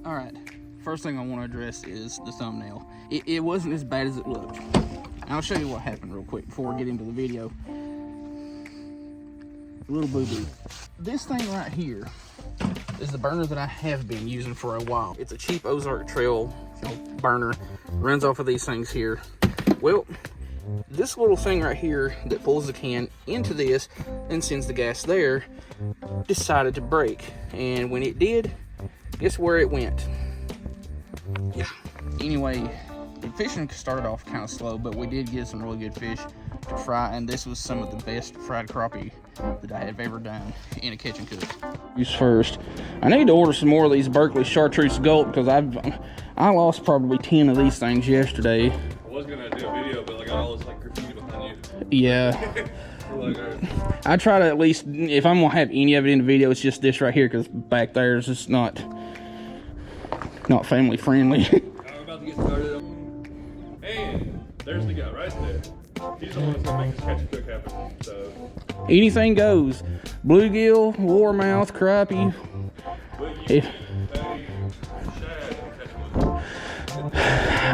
All right, first thing I want to address is the thumbnail. It wasn't as bad as it looked. And I'll show you what happened real quick before we get into the video. A little boo-boo. This thing right here is the burner that I have been using for a while. It's a cheap Ozark Trail burner. Runs off of these things here. Well, this little thing right here that pulls the can into this and sends the gas there decided to break. And when it did, guess where it went? Yeah. Anyway, the fishing started off kind of slow, but we did get some really good fish to fry, and this was some of the best fried crappie that I have ever done in a kitchen cook. Use first. I need to order some more of these Berkeley Chartreuse Gulp because I lost probably 10 of these things yesterday. I was gonna do a video, but like all this like graffiti behind you. Yeah. I try to at least, if I'm gonna have any of it in the video, it's just this right here, because back there is just not family friendly. I'm about to get started. And there's the guy right there. He's the one that's gonna make this catch and cook happen. So anything goes. Bluegill, warmouth, crappie.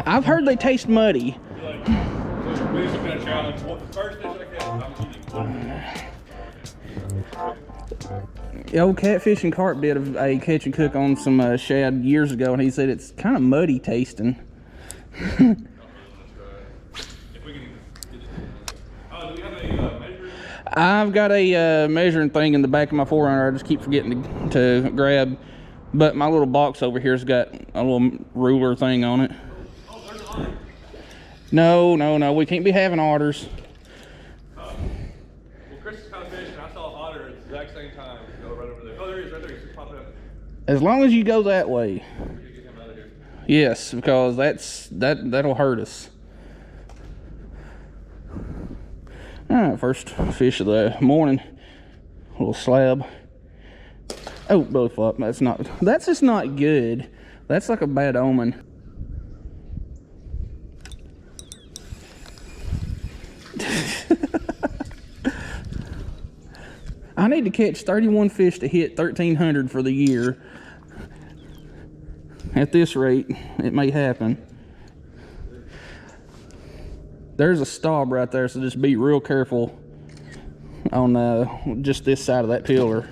I've heard they taste muddy. The old Catfish and Carp did a catch and cook on some shad years ago, and he said it's kind of muddy tasting. I've got a measuring thing in the back of my 4Runner. I just keep forgetting to grab, but my little box over here's got a little ruler thing on it. No, we can't be having otters. Well, Chris is kind of fishing. I saw an otter at the exact same time. Go right over there. Oh, there he is, right there. He's just popping up. As long as you go that way. Get him out of here. Yes, because that'll hurt us. All right, first fish of the morning. A little slab. Oh, belly flop. That's just not good. That's like a bad omen. I need to catch 31 fish to hit 1,300 for the year. At this rate, it may happen. There's a stop right there, so just be real careful on just this side of that pillar.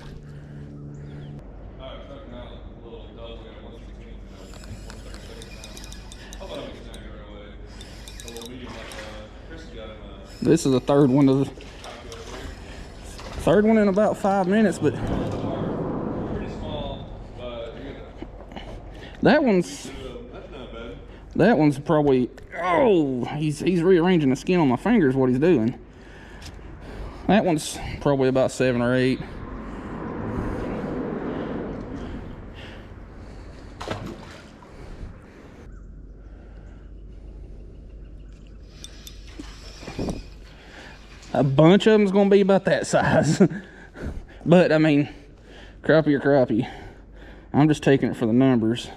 This is the third one in about 5 minutes, but Pretty small, but that one's probably, oh, he's rearranging the skin on my fingers, what he's doing. That one's probably about 7 or 8. A bunch of them's gonna be about that size. But I mean, crappie or crappie. I'm just taking it for the numbers.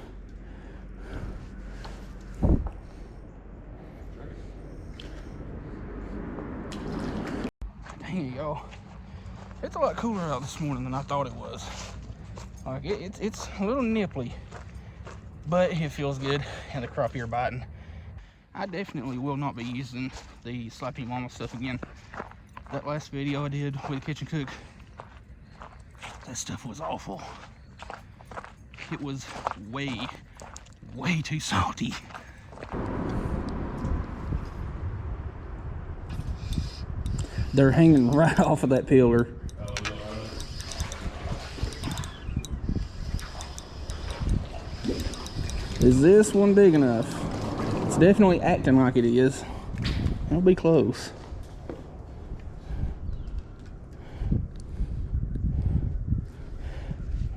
Dang, y'all. It's a lot cooler out this morning than I thought it was. Like it's a little nipply, but it feels good, and the crappie are biting. I definitely will not be using the Slappy Mama stuff again. That last video I did with Kitchen Cook, that stuff was awful. It was way too salty. They're hanging right off of that pillar. Is this one big enough? It's definitely acting like it is. It'll be close.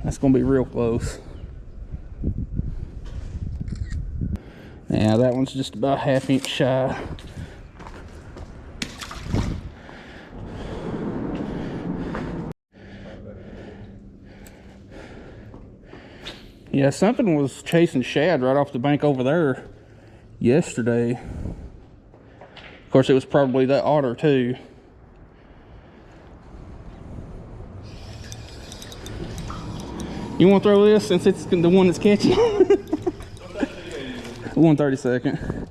That's gonna be real close. Yeah, that one's just about 1/2 inch shy. Yeah, something was chasing shad right off the bank over there yesterday. Of course, it was probably that otter too. You want to throw this since it's the one that's catchy? 132nd.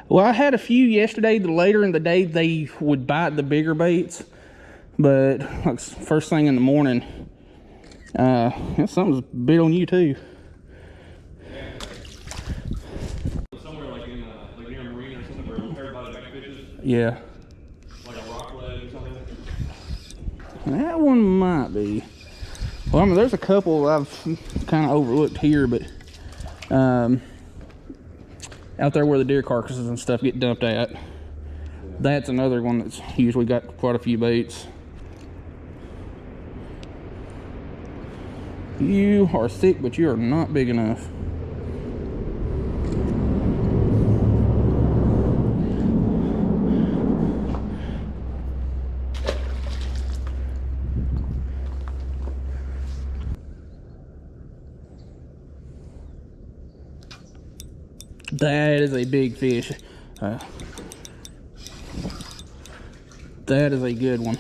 Well, I had a few yesterday. The later in the day, they would bite the bigger baits. But like first thing in the morning, something's bit on you too. Somewhere like in like near a marina or something where everybody back fishes. Yeah. Like a rock ledge or something. That one might be. Well, I mean, there's a couple I've kind of overlooked here, but out there where the deer carcasses and stuff get dumped at, that's another one that's usually got quite a few baits. You are thick, but you are not big enough. That is a big fish. That is a good one.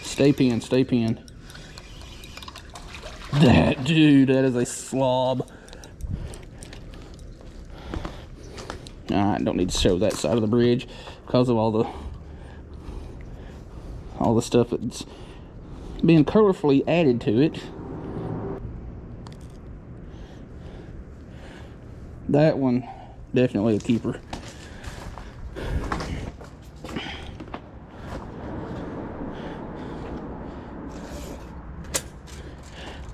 Stay pinned, stay pinned. That dude, that is a slob. I don't need to show that side of the bridge because of all the stuff that's being colorfully added to it. That one, definitely a keeper.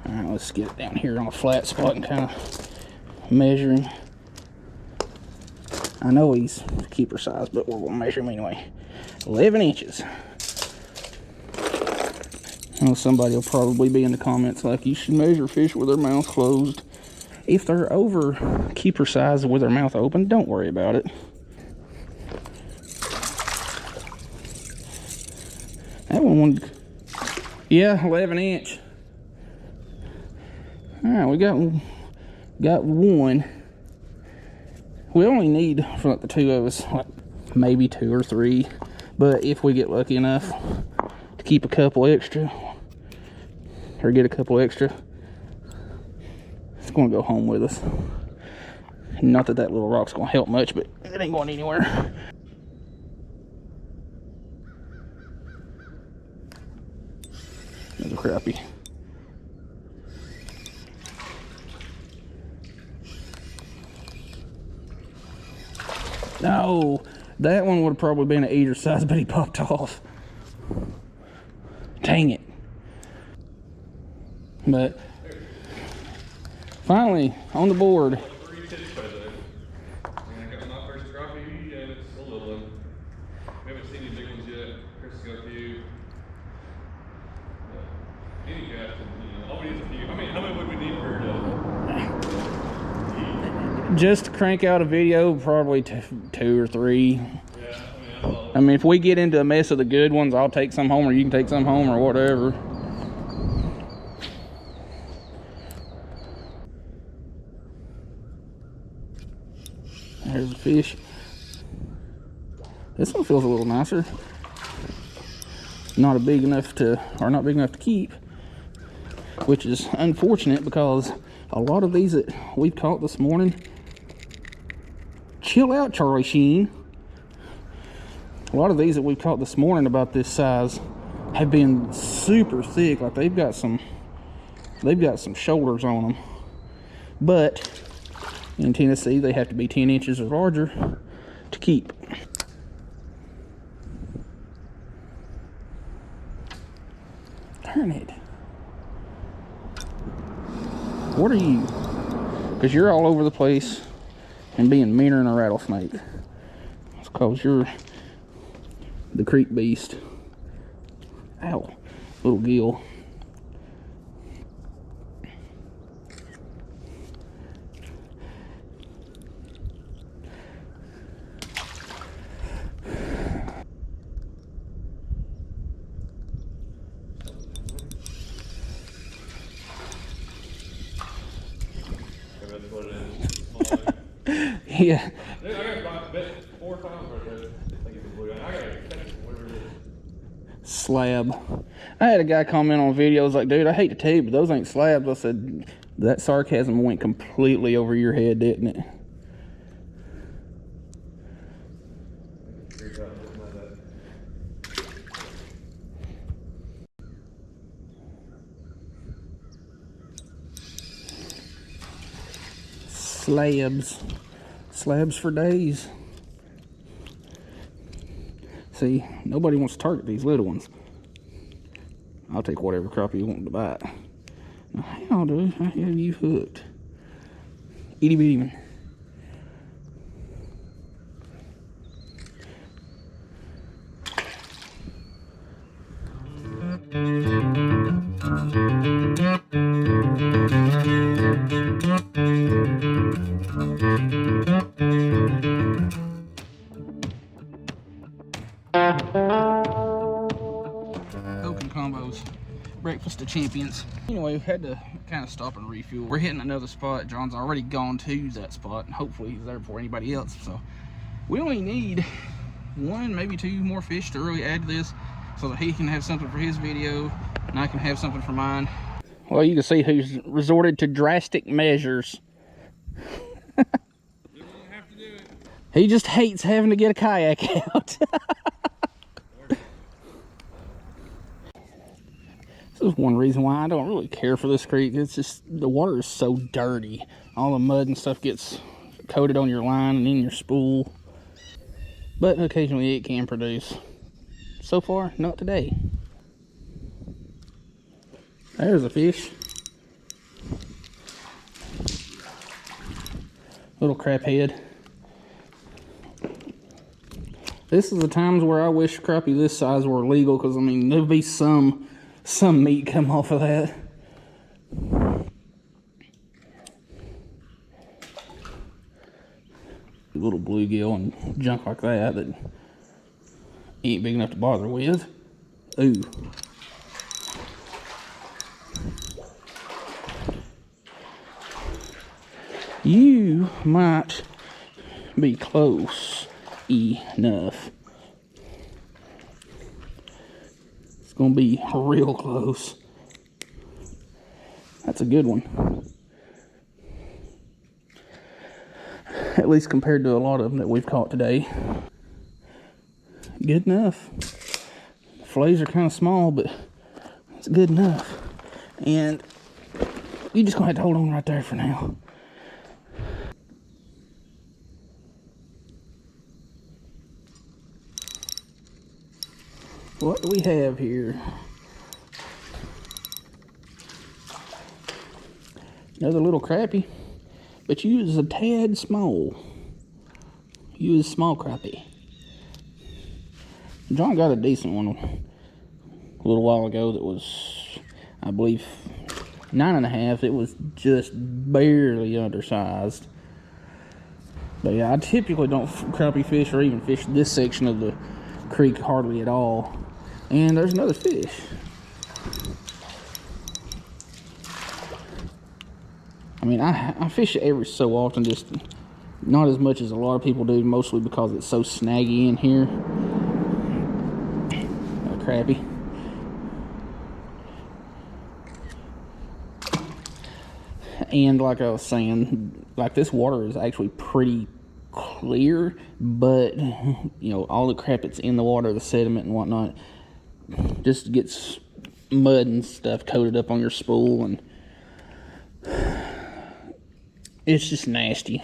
Alright, let's get it down here on a flat spot and kind of measure him. I know he's keeper size, but we're going to measure him anyway. 11 inches. I know somebody will probably be in the comments like, you should measure fish with their mouth closed. If they're over keeper size with their mouth open, don't worry about it. That one, yeah, 11 inch. All right, we got one. We only need, for like the two of us, like maybe 2 or 3. But if we get lucky enough to keep a couple extra, or get a couple extra, it's going to go home with us. Not that that little rock's going to help much, but it ain't going anywhere. There's a crappie. No, that one would have probably been an eater size, but he popped off. Dang it. But finally, on the board. 3 fish right there. And I got my first crappie, and it's a little one. We haven't seen any big ones yet. Chris has got a few. Any cast, all we need is a few. I mean, how many would we need for Just to crank out a video, probably 2 or 3. Yeah, I mean, if we get into a mess of the good ones, I'll take some home, or you can take some home, or whatever. There's a fish. This one feels a little nicer. Not big enough to keep, which is unfortunate because a lot of these that we've caught this morning, chill out, Charlie Sheen. A lot of these that we've caught this morning about this size have been super thick. Like they've got some shoulders on them. But in Tennessee, they have to be 10 inches or larger to keep. Darn it. What are you? Because you're all over the place and being meaner than a rattlesnake. It's because you're the creek beast. Ow. Little gill. that's what it is. Yeah. I got 4 pounds right slab. I had a guy comment on videos like, dude, I hate to tell you, but those ain't slabs. I said, that sarcasm went completely over your head, didn't it? Slabs. Slabs for days. See, nobody wants to target these little ones. I'll take whatever crappie you want to bite. Now, how, dude? How have you hooked? Itty bitty man. Open combos. Breakfast of champions. Anyway, we've had to kind of stop and refuel. We're hitting another spot. John's already gone to that spot, and hopefully he's there before anybody else. So we only need one, maybe two more fish to really add to this so that he can have something for his video and I can have something for mine. Well, you can see who's resorted to drastic measures. You won't have to do it. He just hates having to get a kayak out. This is one reason why I don't really care for this creek. It's just the water is so dirty. All the mud and stuff gets coated on your line and in your spool. But occasionally it can produce. So far, not today. There's a fish. Little crap head. This is the times where I wish crappie this size were legal, because I mean there'd be some meat come off of that. Little bluegill and junk like that ain't big enough to bother with. Ooh. You might be close enough. It's gonna be real close. That's a good one. At least compared to a lot of them that we've caught today. Good enough. The fillets are kind of small, but it's good enough. And you just gonna have to hold on right there for now. What do we have here? Another little crappie, but you is a tad small. You is small crappie. John got a decent one a little while ago that was, I believe, 9.5. It was just barely undersized. But yeah, I typically don't crappie fish or even fish this section of the creek hardly at all. And there's another fish. I mean, I fish it every so often, just not as much as a lot of people do, mostly because it's so snaggy in here. A crappie. And like I was saying, like this water is actually pretty clear, but you know, all the crap that's in the water, the sediment and whatnot, just gets mud and stuff coated up on your spool, and it's just nasty.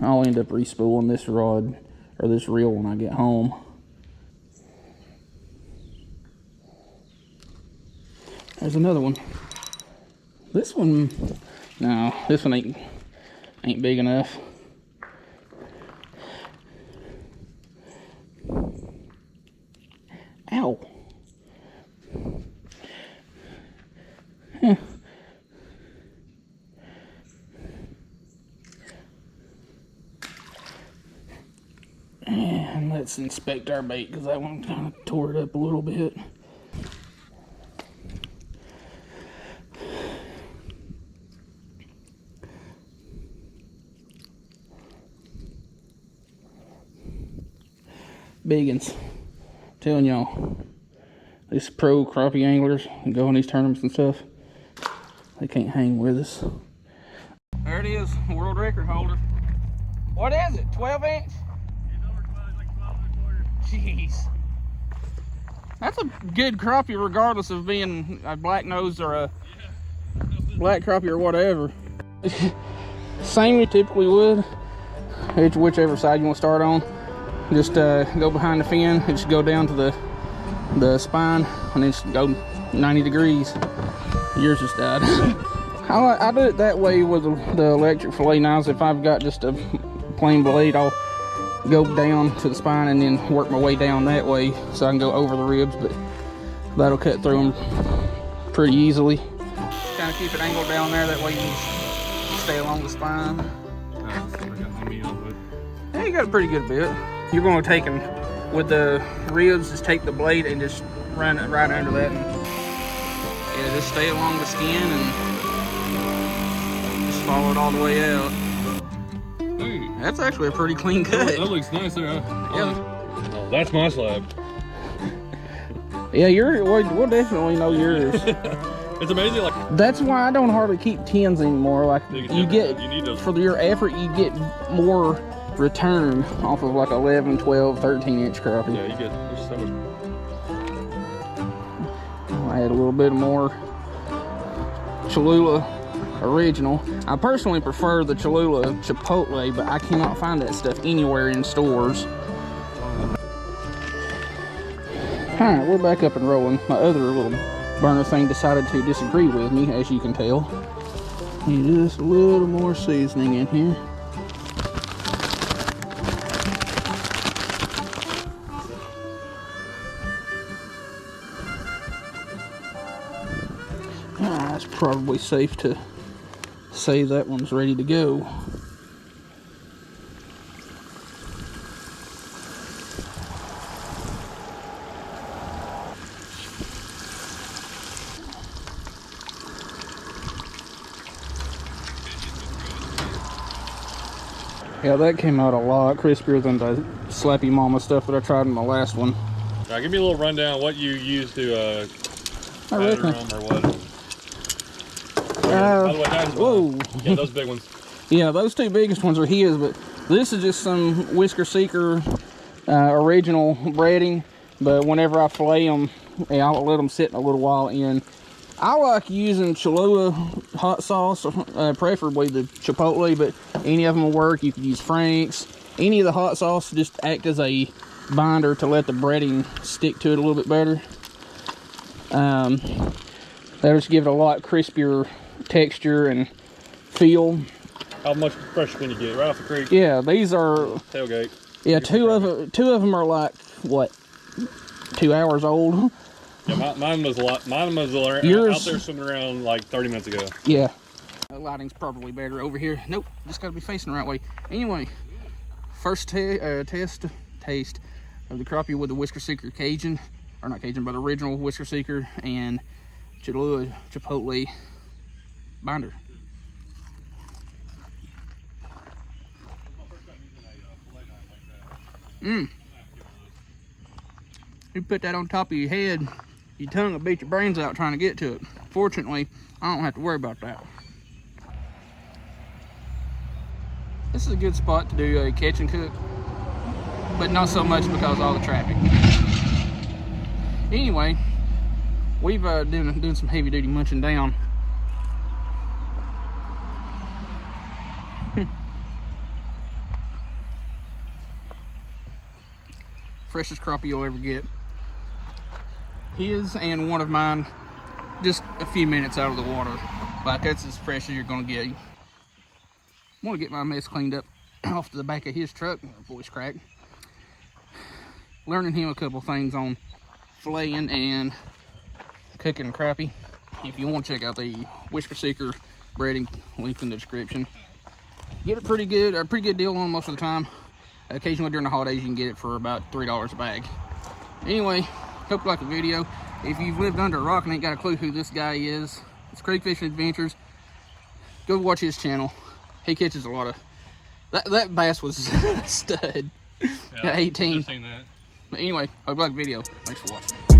I'll end up respooling this rod or this reel when I get home. There's another one. This one, no, this one ain't big enough. Ow. Huh. And let's inspect our bait, because that one kind of tore it up a little bit. Biggins. Telling y'all, these pro crappie anglers and go in these tournaments and stuff, they can't hang with us. There it is, world record holder. What is it, 12 inch? It's over 12, it's like 12 and a quarter. Jeez. That's a good crappie regardless of being a black nose or a black crappie or whatever. Same you typically would. It's whichever side you want to start on. Just go behind the fin and just go down to the spine and then just go 90 degrees. Yours just died. I do it that way with the electric fillet knives. If I've got just a plain blade, I'll go down to the spine and then work my way down that way so I can go over the ribs, but that'll cut through them pretty easily. Kind of keep it angled down there, that way you can stay along the spine. Yeah, you got a pretty good bit. You're going to take them with the ribs, just take the blade and just run it right under that. And, yeah, just stay along the skin and just follow it all the way out. Hey. That's actually a pretty clean cut. That looks nice there, huh? Yeah. Oh, that's my slab. Yeah, we'll definitely know yours. It's amazing, like. That's why I don't hardly keep 10s anymore. Like you get, for your effort, you get more return off of like 11, 12, 13 inch crappie. Yeah, you get, there's so much. I'll add a little bit more Cholula original. I personally prefer the Cholula Chipotle, but I cannot find that stuff anywhere in stores. Alright, we're back up and rolling. My other little burner thing decided to disagree with me, as you can tell. Need just a little more seasoning in here. It's probably safe to say that one's ready to go. Yeah, that came out a lot crispier than the Slappy Mama stuff that I tried in my last one. All right, give me a little rundown what you use to batter them or what. By the way, that is whoa. Yeah, those big ones. Yeah, those two biggest ones are his, but this is just some Whisker Seeker original breading. But whenever I fillet them, yeah, I'll let them sit in a little while in. I like using Cholula hot sauce, preferably the Chipotle, but any of them will work. You could use Frank's. Any of the hot sauce just act as a binder to let the breading stick to it a little bit better. That'll just give it a lot crispier texture and feel. How much fresh can you get? Right off the creek? Yeah, these are tailgate. Yeah, two of them are like what, 2 hours old. Yeah, mine was out there swimming around like 30 minutes ago. Yeah. The lighting's probably better over here. Nope, just gotta be facing the right way. Anyway, first taste of the crappie with the Whisker Seeker Cajun, or not Cajun, but original Whisker Seeker and Cholula Chipotle binder. You put that on top of your head, your tongue will beat your brains out trying to get to it. Fortunately, I don't have to worry about that. This is a good spot to do a catch and cook, but not so much because of all the traffic. Anyway, we've doing some heavy duty munching down. Freshest crappie you'll ever get. His and one of mine, just a few minutes out of the water. Like, that's as fresh as you're gonna get. I want to get my mess cleaned up off to the back of his truck. Voice crack. Learning him a couple things on filleting and cooking crappie. If you want to check out the Whisker Seeker breading, link in the description. Get a pretty good deal on most of the time. Occasionally during the holidays you can get it for about $3 a bag. Anyway, hope you like the video. If you've lived under a rock and ain't got a clue who this guy is, it's Creek Fishing Adventures. Go watch his channel. He catches a lot of that bass was stud. Yeah, at 18. I've seen that. But anyway, hope you like the video. Thanks for watching.